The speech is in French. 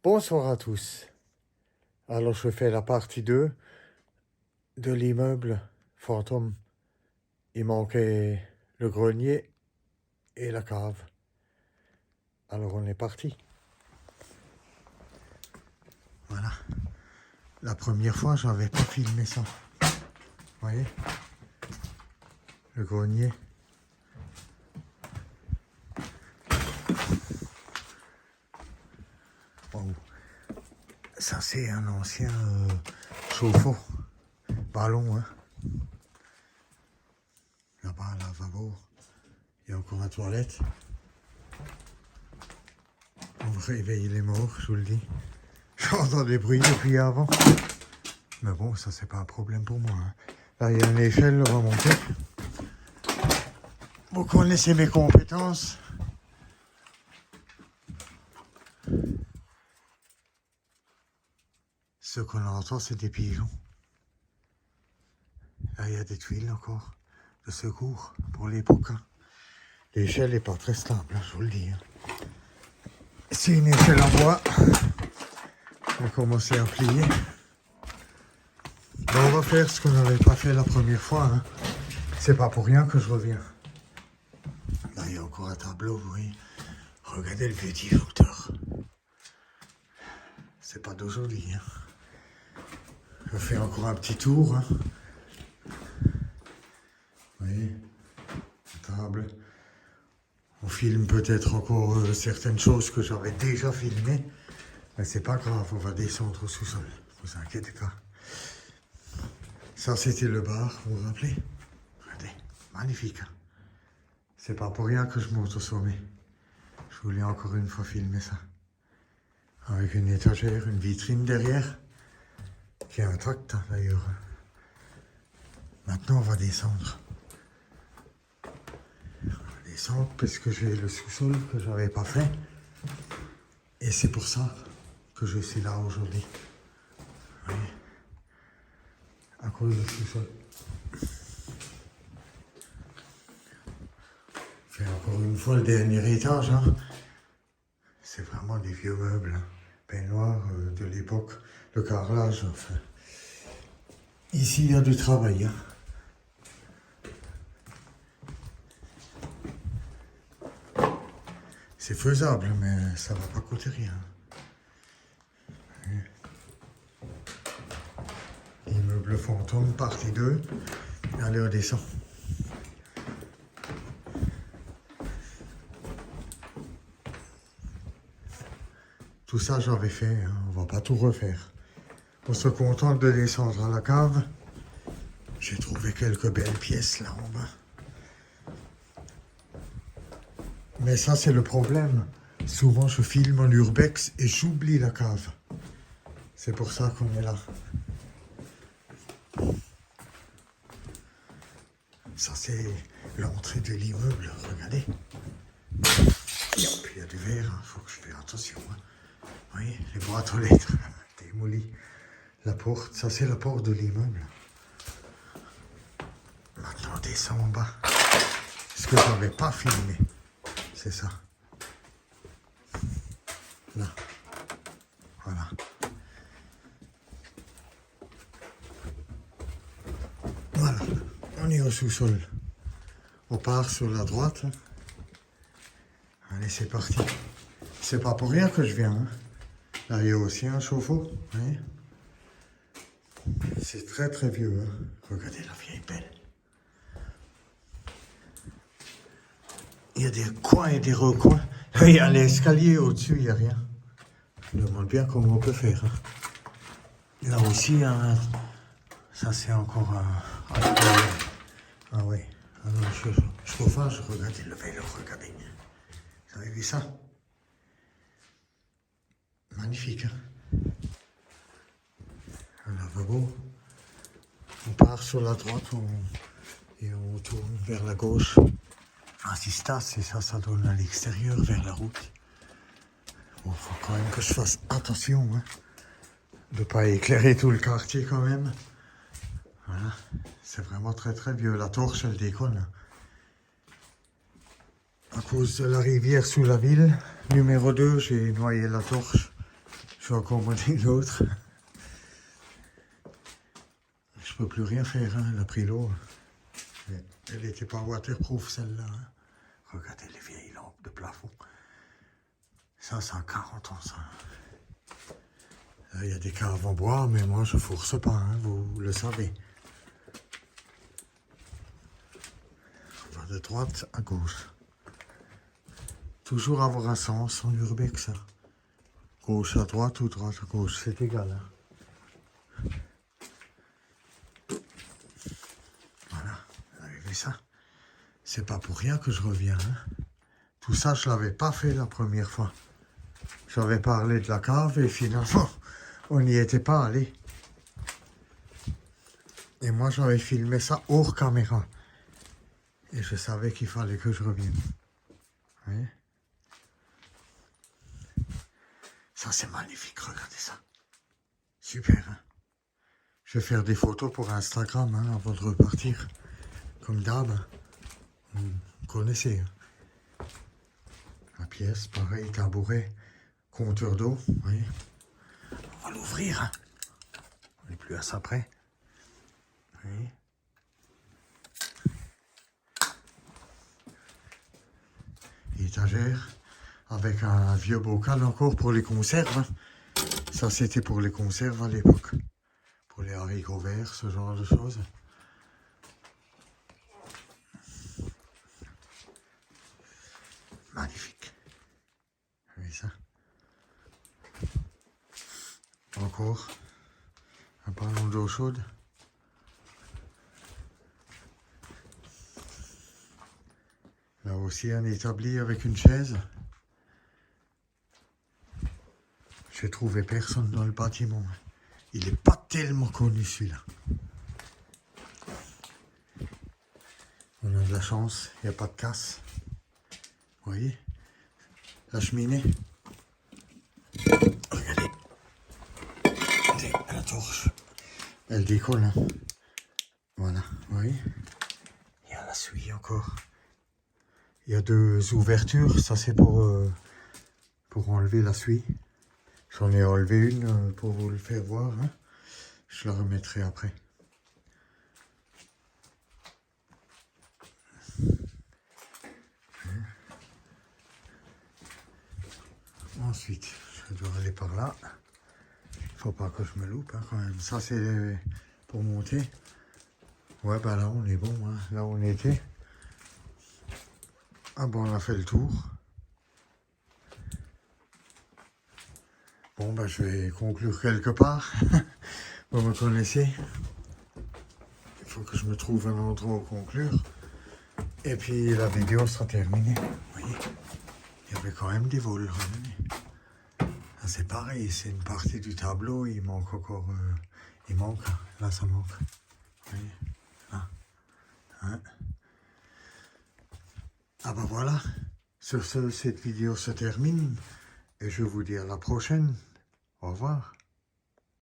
Bonsoir à tous. Alors je fais la partie 2 de l'immeuble fantôme. Il manquait le grenier et la cave. Alors on est parti. Voilà. La première fois, j'avais pas filmé ça. Vous voyez? Le grenier. Wow. Ça c'est un ancien chauffe-eau. Ballon, hein. Là-bas, un lavabo. Il y a encore la toilette. On va réveiller les morts, je vous le dis. J'entends des bruits depuis avant. Mais bon, ça c'est pas un problème pour moi. Hein. Là, il y a une échelle, on va monter. Vous connaissez mes compétences. Ce qu'on entend, c'est des pigeons. Là, il y a des tuiles encore de secours pour les bouquins. L'échelle n'est pas très stable, hein, je vous le dis. Hein. C'est une échelle en bois. On va commencer à plier. Bon, on va faire ce qu'on n'avait pas fait la première fois. Hein. C'est pas pour rien que je reviens. Là, il y a encore un tableau, vous voyez. Regardez le vieux disjoncteur. C'est pas d'aujourd'hui. Hein. Je fais encore un petit tour. Hein. Vous voyez, la table. On filme peut-être encore certaines choses que j'avais déjà filmées. Mais c'est pas grave, on va descendre au sous-sol. Ne vous inquiétez pas. Ça, c'était le bar, vous vous rappelez? Regardez, magnifique. Hein? C'est pas pour rien que je monte au sommet. Je voulais encore une fois filmer ça. Avec une étagère, une vitrine derrière. Qui est intacte, hein, d'ailleurs. Maintenant, on va descendre. Descendre parce que j'ai le sous-sol que j'avais pas fait. Et c'est pour ça que je suis là aujourd'hui. Oui. À cause du sous-sol. Je fais encore une fois le dernier étage. Hein. C'est vraiment des vieux meubles. Hein. Peignoir de l'époque. Le carrelage, enfin. Ici, il y a du travail. Hein. C'est faisable, mais ça va pas coûter rien. Immeuble fantôme, partie 2. Allez, on descend. Tout ça, j'avais fait. Hein. On va pas tout refaire. On se contente de descendre à la cave. J'ai trouvé quelques belles pièces là en bas. Mais ça, c'est le problème. Souvent, je filme en urbex et j'oublie la cave. C'est pour ça qu'on est là. Ça, c'est l'entrée de l'immeuble. Regardez. Et puis, il y a du verre. Il faut que je fasse attention. Hein. Vous voyez, les boîtes aux lettres démolies. La porte, ça, c'est la porte de l'immeuble. Maintenant, on descend en bas. Ce que je n'avais pas filmé. C'est ça. Là. Voilà. Voilà. On est au sous-sol. On part sur la droite. Allez, c'est parti. C'est pas pour rien que je viens. Hein. Là, il y a aussi un chauffe-eau. Voyez. C'est très très vieux. Hein. Regardez la vieille pelle. Il y a des coins et des recoins. Il y a l'escalier au-dessus, il n'y a rien. Je me demande bien comment on peut faire. Hein. Là aussi, hein, ça c'est encore un ah oui, chauffage, regardez le vélo, regardez. Vous avez vu ça? Magnifique. Hein? Un lavabo. On part sur la droite et on tourne vers la gauche. Assistas, et ça donne à l'extérieur, vers la route. Bon, faut quand même que je fasse attention, hein, de ne pas éclairer tout le quartier quand même. Voilà, c'est vraiment très très vieux. La torche, elle déconne. À cause de la rivière sous la ville, numéro 2, j'ai noyé la torche. Je vais encore monter l'autre. Je peux plus rien faire, hein. Elle a pris l'eau. Elle n'était pas waterproof celle-là. Hein. Regardez les vieilles lampes de plafond. Ça a 40 ans, ça. Là, il y a des caves en bois, mais moi, je force pas, hein, vous le savez. On va de droite à gauche. Toujours avoir un sens en urbex, ça. Gauche à droite ou droite à gauche, c'est égal. Hein. Voilà, vous avez vu ça? C'est pas pour rien que je reviens. Hein. Tout ça, je l'avais pas fait la première fois. J'avais parlé de la cave et finalement, on n'y était pas allé. Et moi, j'avais filmé ça hors caméra. Et je savais qu'il fallait que je revienne. Vous voyez? Ça, c'est magnifique, regardez ça. Super, hein? Je vais faire des photos pour Instagram, hein, avant de repartir. Comme d'hab. Hein. Vous connaissez. Hein. La pièce, pareil, tabouret, compteur d'eau, vous voyez? On va l'ouvrir, hein. On n'est plus à ça près. Vous voyez? Étagère avec un vieux bocal encore pour les conserves. Ça, c'était pour les conserves à l'époque. Pour les haricots verts, ce genre de choses. Magnifique. Vous voyez ça? Encore un ballon d'eau chaude. Là aussi, un établi avec une chaise. J'ai trouvé personne dans le bâtiment. Il n'est pas tellement connu, celui-là. On a de la chance, il n'y a pas de casse. Vous voyez? La cheminée. Regardez. Regardez, la torche. Elle décolle. Hein. Voilà, vous voyez? Il y a la suie encore. Il y a 2 ouvertures. Ça, c'est pour enlever la suie. J'en ai enlevé une pour vous le faire voir. Hein. Je la remettrai après. Ensuite, je dois aller par là. Faut pas que je me loupe hein, quand même. Ça, c'est pour monter. Ouais, bah là, on est bon. Hein. Là où on était. Ah bon, on a fait le tour. Bon, bah, je vais conclure quelque part. Vous me connaissez. Il faut que je me trouve un endroit où conclure. Et puis, la vidéo sera terminée. Vous voyez, il y avait quand même des vols. C'est pareil, c'est une partie du tableau. Il manque encore... il manque. Là, ça manque. Vous voyez, là. Hein. Ah bah voilà. Sur ce, cette vidéo se termine. Et je vous dis à la prochaine. Au revoir.